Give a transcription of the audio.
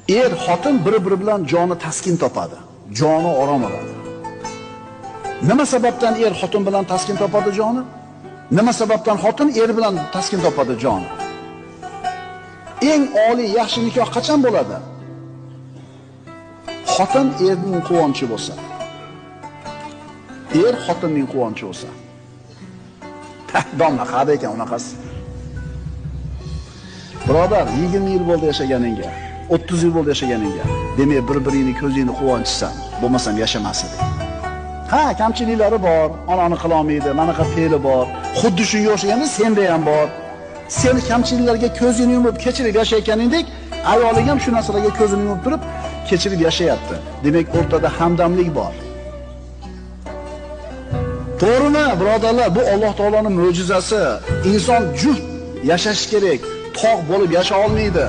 Er xotin bir-biri bilan joni taskin topadi, joni orom oladi. Nima sababdan er xotin bilan taskin topadi joni? Nima sababdan xotin er bilan taskin topadi joni? Eng oliy yaxshi nikoh qachon bo'ladi? Xotin erning quvonchi bo'lsa. Er xotinning quvonchi bo'lsa. Domla qada ekan unaqasi. Birodar, 20 yil bo'ldi yashaganingga, 30 yil bo'ldi yashaganingga. Demak, bir-biringni ko'zingni quvonchisan, bo'lmasam yashamas eding. Ha, kamchiliklari bor, onani qila olmaydi, manaqa fe'li bor. Xuddi shunga o'xshaganda senda ham bor. Sen kamchiliklarga ko'zingni yumib kechirib yashayotganingdek, ayoling ham shu narsalarga ko'zini yumib turib kechirib yashayapti. Demak, o'rtada hamdamlik bor. To'g'rimi, birodarlar? Bu Alloh taoloning mo'jizasi. Inson juft yashash kerak. Tog' bo'lib yasha olmaydi.